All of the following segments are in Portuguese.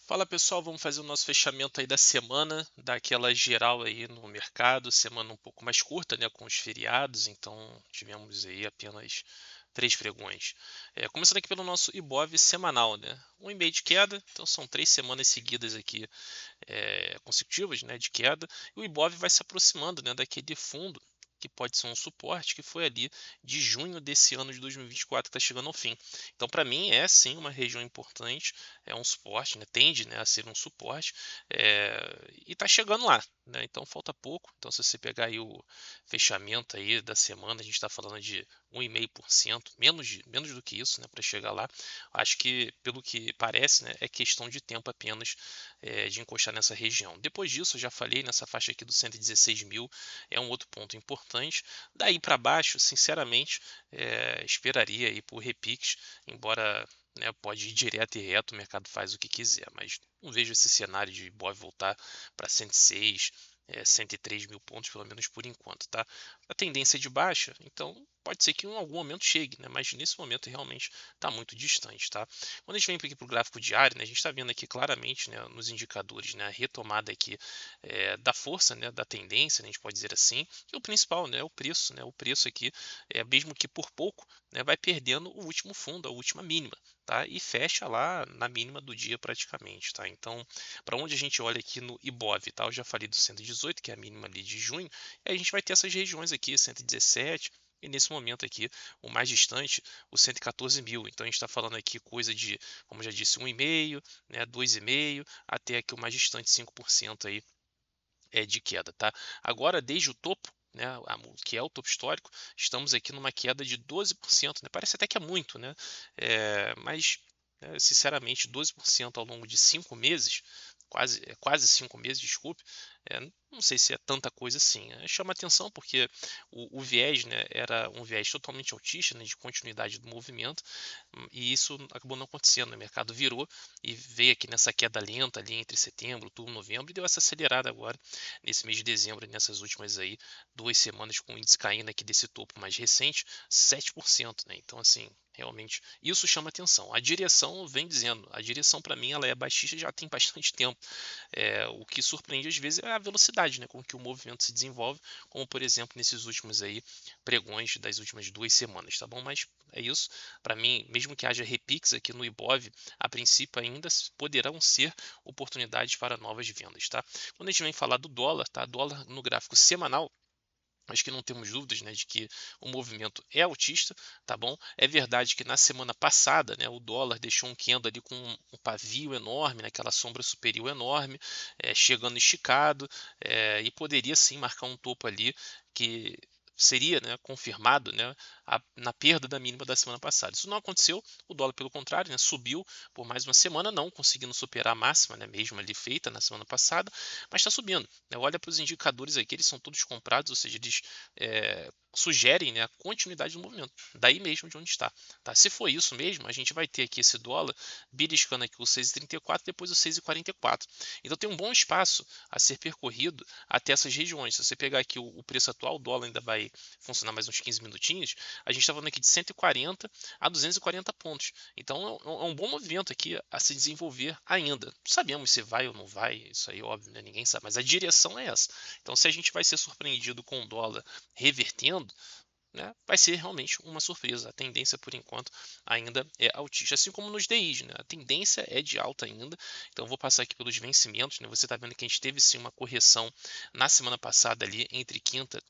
Fala pessoal, vamos fazer o nosso fechamento aí da semana, dar aquela geral aí no mercado, semana um pouco mais curta, né, com os feriados, então tivemos aí apenas 3 pregões. Começando aqui pelo nosso Ibov semanal, né, 1,5 de queda, então são 3 semanas seguidas aqui consecutivas, né, de queda, e o Ibov vai se aproximando, né, daquele fundo que pode ser um suporte, que foi ali de junho desse ano de 2024, que está chegando ao fim. Então, para mim, é sim uma região importante, é um suporte, né, tende, né, a ser um suporte, e está chegando lá, né, então falta pouco. Então, se você pegar aí o fechamento aí da semana, a gente está falando de 1,5%, menos do que isso, né, para chegar lá. Acho que, pelo que parece, né, é questão de tempo apenas de encostar nessa região. Depois disso, eu já falei, nessa faixa aqui dos 116 mil é um outro ponto importante. Daí para baixo, sinceramente, esperaria aí por repiques, embora, né, pode ir direto e reto, o mercado faz o que quiser, mas não vejo esse cenário de Ibov voltar para 106, 103 mil pontos, pelo menos por enquanto, tá? A tendência é de baixa, então pode ser que em algum momento chegue, né? Mas nesse momento realmente está muito distante, tá? Quando a gente vem aqui para o gráfico diário, né, a gente está vendo aqui claramente, né, nos indicadores, né, a retomada aqui da força, né, da tendência, né, a gente pode dizer assim, e o principal, né, o preço, né? O preço aqui, mesmo que por pouco, né, vai perdendo o último fundo, a última mínima, tá? E fecha lá na mínima do dia praticamente, tá? Então, para onde a gente olha aqui no Ibov, tá? Eu já falei do 118, que é a mínima ali de junho, e a gente vai ter essas regiões aqui, 117, e nesse momento aqui, o mais distante, o 114 mil. Então a gente está falando aqui coisa de, como já disse, 1,5, né, 2,5, até aqui o mais distante, 5% aí de queda, tá? Agora, desde o topo, né, que é o topo histórico, estamos aqui numa queda de 12%, né? Parece até que é muito, né? Mas, sinceramente, 12% ao longo de 5 meses, quase 5 meses, desculpe, não sei se é tanta coisa assim. Chama atenção porque o viés, né, era um viés totalmente autista, né, de continuidade do movimento, e isso acabou não acontecendo. Né? O mercado virou e veio aqui nessa queda lenta ali entre setembro, outubro, novembro, e deu essa acelerada agora nesse mês de dezembro, nessas últimas aí 2 semanas, com o índice caindo aqui desse topo mais recente, 7%, né? Então, assim, realmente, isso chama atenção. A direção vem dizendo, a direção para mim ela é baixista já tem bastante tempo. O que surpreende às vezes é a velocidade, né, com que o movimento se desenvolve, como por exemplo nesses últimos aí pregões das últimas 2 semanas, tá bom? Mas é isso. Para mim, mesmo que haja repiques aqui no Ibov, a princípio ainda poderão ser oportunidades para novas vendas, tá? Quando a gente vem falar do dólar, tá? Dólar no gráfico semanal, acho que não temos dúvidas, né, de que o movimento é altista, tá bom? É verdade que na semana passada, né, o dólar deixou um candle ali com um pavio enorme, né, aquela sombra superior enorme, chegando esticado, e poderia sim marcar um topo ali que seria, né, confirmado, né, na perda da mínima da semana passada. Isso não aconteceu, o dólar pelo contrário, né, subiu por mais uma semana, não conseguindo superar a máxima, né, mesmo ali feita na semana passada, mas está subindo, né? Olha para os indicadores aqui, eles são todos comprados, ou seja, eles sugerem, né, a continuidade do movimento, daí mesmo de onde está. Tá? Se for isso mesmo, a gente vai ter aqui esse dólar beliscando aqui o 6,34, depois o 6,44. Então tem um bom espaço a ser percorrido até essas regiões. Se você pegar aqui o preço atual, o dólar ainda vai funcionar mais uns 15 minutinhos, a gente está falando aqui de 140 a 240 pontos. Então é um bom movimento aqui a se desenvolver ainda. Não sabemos se vai ou não vai, isso aí óbvio, né? Ninguém sabe, mas a direção é essa. Então se a gente vai ser surpreendido com o dólar revertendo, né, vai ser realmente uma surpresa. A tendência, por enquanto, ainda é altista, assim como nos DIs, né? A tendência é de alta ainda. Então, vou passar aqui pelos vencimentos, né? Você está vendo que a gente teve sim uma correção na semana passada ali entre quinta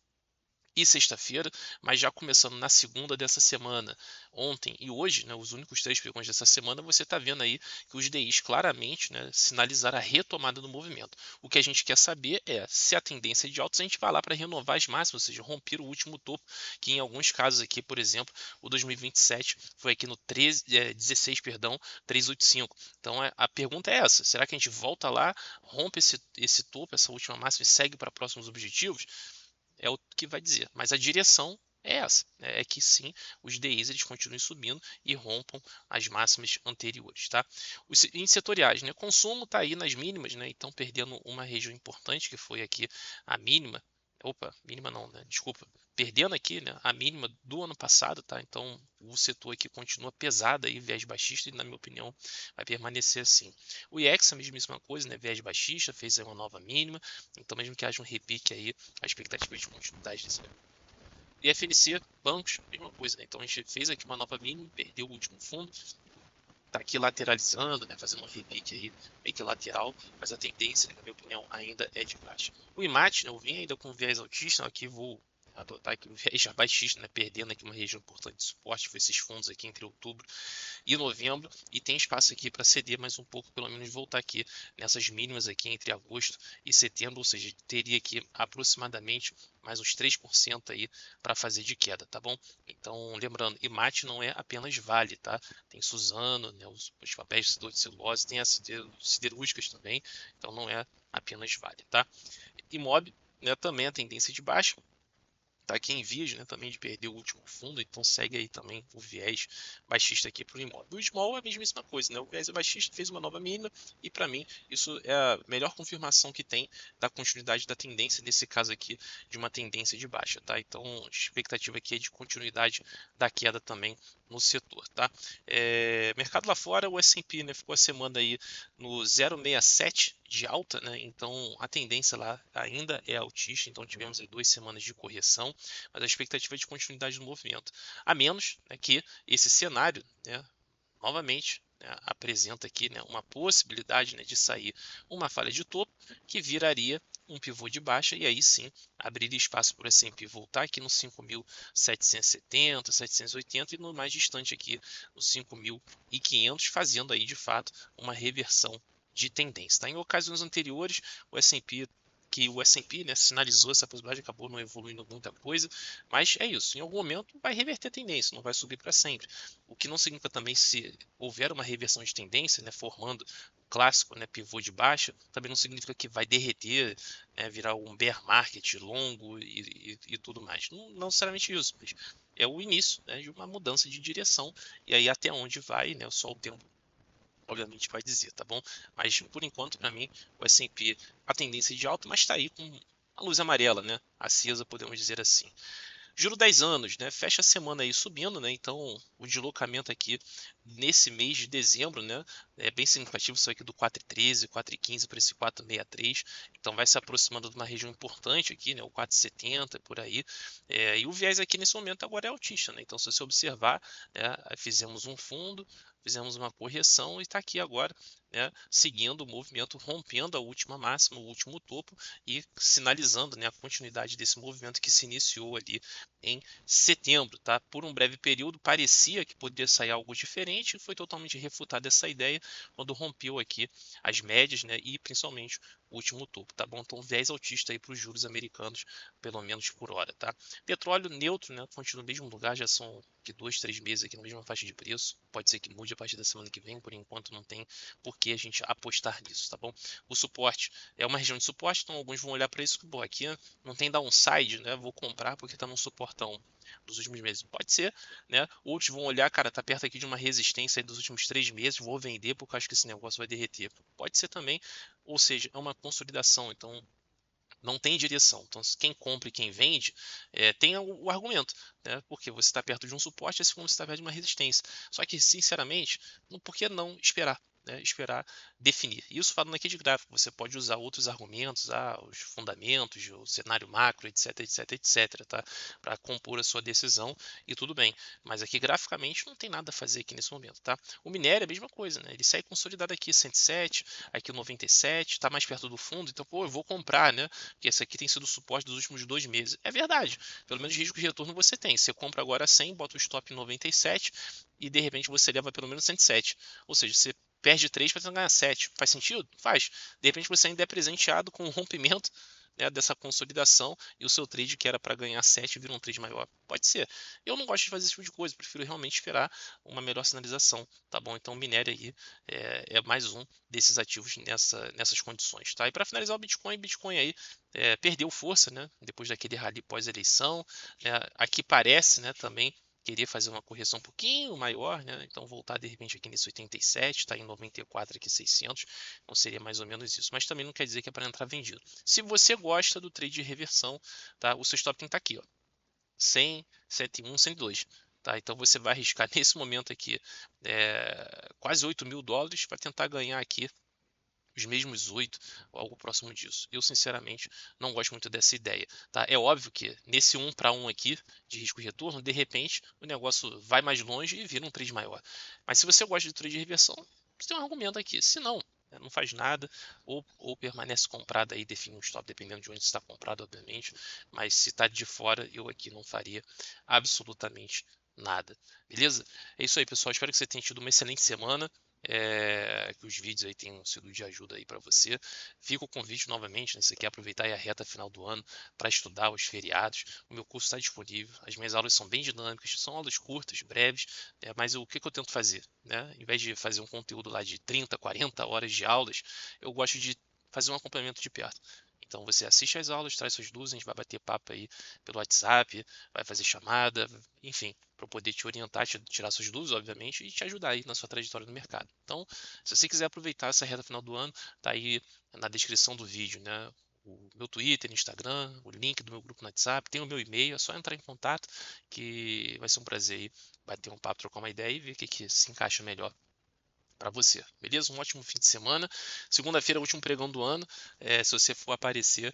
e sexta-feira, mas já começando na segunda dessa semana, ontem e hoje, né, os únicos 3 pregões dessa semana, você está vendo aí que os DIs claramente, né, sinalizaram a retomada do movimento. O que a gente quer saber é se a tendência é de alta, se a gente vai lá para renovar as máximas, ou seja, romper o último topo, que em alguns casos aqui, por exemplo, o 2027 foi aqui no 16, perdão, 385. Então a pergunta é essa: será que a gente volta lá, rompe esse topo, essa última máxima e segue para próximos objetivos? É o que vai dizer. Mas a direção é essa, né? É que sim, os DIs eles continuem subindo e rompam as máximas anteriores, tá? Os índices setoriais, né? Consumo está aí nas mínimas, né? Então perdendo uma região importante que foi aqui a mínima. Opa, mínima não, né? Desculpa. perdendo aqui, né, a mínima do ano passado, tá? Então o setor aqui continua pesado aí, viés baixista, e na minha opinião vai permanecer assim. O IEX é a mesma coisa, né? Viés baixista, fez aí uma nova mínima, então mesmo que haja um repique aí, a expectativa de continuidade desse. E FNC, bancos, mesma coisa, né? Então a gente fez aqui uma nova mínima, perdeu o último fundo, tá aqui lateralizando, né, fazendo um repique aí, meio que lateral, mas a tendência, né, na minha opinião, ainda é de baixa. O IMAT, né, eu vim ainda com viés altista, aqui vou adotar aqui o viés já baixista, né, perdendo aqui uma região importante de suporte, foi esses fundos aqui entre outubro e novembro, e tem espaço aqui para ceder mais um pouco, pelo menos voltar aqui nessas mínimas aqui entre agosto e setembro, ou seja, teria aqui aproximadamente mais uns 3% aí para fazer de queda, tá bom? Então, lembrando, IMAT não é apenas Vale, tá? Tem Suzano, né, os papéis de celulose, tem as siderúrgicas também, então não é apenas Vale, tá? Imob, né, também a tendência de baixa, tá aqui em vias, né, também de perder o último fundo, então segue aí também o viés baixista aqui para o imóvel. O small é a mesmíssima coisa, né? O viés é baixista, fez uma nova mínima e para mim isso é a melhor confirmação que tem da continuidade da tendência, nesse caso aqui de uma tendência de baixa, tá? Então a expectativa aqui é de continuidade da queda também no setor, tá? Mercado lá fora, o S&P, né, ficou a semana aí no 0,67 de alta, né? Então a tendência lá ainda é altista, então tivemos aí 2 semanas de correção, mas a expectativa é de continuidade do movimento, a menos, né, que esse cenário, né, novamente, né, apresenta aqui, né, uma possibilidade, né, de sair uma falha de topo que viraria um pivô de baixa e aí sim abriria espaço para o S&P voltar aqui nos 5.770, 780 e no mais distante aqui nos 5.500, fazendo aí de fato uma reversão de tendência. Tá? Em ocasiões anteriores, o S&P, né, sinalizou essa possibilidade, acabou não evoluindo muita coisa, mas é isso, em algum momento vai reverter a tendência, não vai subir para sempre. O que não significa também, se houver uma reversão de tendência, né, formando o clássico, né, pivô de baixa, também não significa que vai derreter, né, virar um bear market longo e tudo mais. Não necessariamente isso, mas é o início, né, de uma mudança de direção, e aí até onde vai, né, só o tempo obviamente vai dizer, tá bom? Mas por enquanto, para mim, o S&P a tendência de alta, mas está aí com a luz amarela, né? Acesa, podemos dizer assim. Juro 10 anos, né? Fecha a semana aí subindo, né? Então o deslocamento aqui nesse mês de dezembro, né? É bem significativo isso aqui do 4,13, 4,15 para esse 4,63. Então vai se aproximando de uma região importante aqui, né? O 4,70 por aí. E o viés aqui nesse momento agora é altista, né? Então se você observar, né? Fizemos um fundo, fizemos uma correção e está aqui agora, né, seguindo o movimento, rompendo a última máxima, o último topo e sinalizando, né, a continuidade desse movimento que se iniciou ali em setembro, tá? Por um breve período parecia que poderia sair algo diferente, e foi totalmente refutada essa ideia quando rompeu aqui as médias, né, e principalmente o último topo, tá bom? Então viés altista aí para os juros americanos, pelo menos por hora, tá? Petróleo neutro, né, continua no mesmo lugar, já são que 2, 3 meses aqui na mesma faixa de preço, pode ser que mude a partir da semana que vem, por enquanto não tem por que a gente apostar nisso, tá bom? O suporte é uma região de suporte, então alguns vão olhar para isso que, bom, aqui não tem downside, né? Vou comprar porque está num suportão dos últimos meses. Pode ser, né? Outros vão olhar, cara, tá perto aqui de uma resistência aí dos últimos 3 meses, vou vender porque eu acho que esse negócio vai derreter. Pode ser também, ou seja, é uma consolidação, então não tem direção. Então, quem compra e quem vende tem o argumento, né? Porque você está perto de um suporte, assim como você está perto de uma resistência. Só que, sinceramente, por que não esperar? Né, esperar definir. Isso falando aqui de gráfico, você pode usar outros argumentos, os fundamentos, o cenário macro, etc, etc, etc, tá? Para compor a sua decisão e tudo bem. Mas aqui graficamente não tem nada a fazer aqui nesse momento, tá? O minério é a mesma coisa, né? Ele sai consolidado aqui 107, aqui 97, está mais perto do fundo, então pô, eu vou comprar, né? Porque esse aqui tem sido o suporte dos últimos 2 meses. É verdade, pelo menos risco de retorno você tem. Você compra agora 100, bota o stop em 97 e de repente você leva pelo menos 107. Ou seja, você perde 3 para ganhar 7. Faz sentido? Faz. De repente você ainda é presenteado com o rompimento, né, dessa consolidação e o seu trade que era para ganhar 7 vira um trade maior. Pode ser. Eu não gosto de fazer esse tipo de coisa, prefiro realmente esperar uma melhor sinalização, tá bom? Então minério aí é mais um desses ativos nessas condições, tá? E para finalizar o Bitcoin aí perdeu força, né? Depois daquele rally pós-eleição, né? Aqui parece, né, também queria fazer uma correção um pouquinho maior, né? Então voltar de repente aqui nesse 87, está em 94 aqui 600, então seria mais ou menos isso. Mas também não quer dizer que é para entrar vendido. Se você gosta do trade de reversão, tá? O seu stop tem que estar aqui, ó. 100, 101, 102. Tá? Então você vai arriscar nesse momento aqui quase $8.000 para tentar ganhar aqui os mesmos 8 ou algo próximo disso. Eu, sinceramente, não gosto muito dessa ideia. Tá? É óbvio que nesse 1 para 1 aqui, de risco e retorno, de repente o negócio vai mais longe e vira um trade maior. Mas se você gosta de trade de reversão, você tem um argumento aqui. Se não, não faz nada, ou permanece comprado aí, define um stop, dependendo de onde está comprado, obviamente. Mas se está de fora, eu aqui não faria absolutamente nada. Beleza? É isso aí, pessoal. Espero que você tenha tido uma excelente semana. Que os vídeos aí tenham sido de ajuda aí para você. Fica o convite novamente, né? Se você quer aproveitar aí a reta final do ano para estudar os feriados, o meu curso está disponível. As minhas aulas são bem dinâmicas, são aulas curtas, breves, mas o que eu tento fazer, né? Em vez de fazer um conteúdo lá de 30, 40 horas de aulas, eu gosto de fazer um acompanhamento de perto. Então você assiste às aulas, traz suas dúvidas, a gente vai bater papo aí pelo WhatsApp, vai fazer chamada, enfim, para poder te orientar, tirar suas dúvidas, obviamente, e te ajudar aí na sua trajetória no mercado. Então, se você quiser aproveitar essa reta final do ano, tá aí na descrição do vídeo, né? O meu Twitter, Instagram, o link do meu grupo no WhatsApp, tem o meu e-mail, é só entrar em contato que vai ser um prazer aí bater um papo, trocar uma ideia e ver o que se encaixa melhor para você, beleza? Um ótimo fim de semana. Segunda-feira é o último pregão do ano. Se você for aparecer,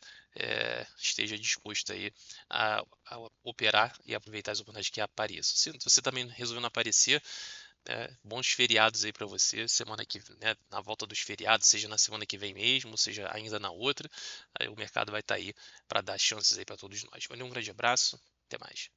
esteja disposto aí a operar e aproveitar as oportunidades que apareçam. Se você também resolveu não aparecer, bons feriados aí para você. Semana que, né, na volta dos feriados, seja na semana que vem mesmo, seja ainda na outra, aí o mercado vai estar aí para dar chances aí para todos nós. Valeu, um grande abraço, até mais.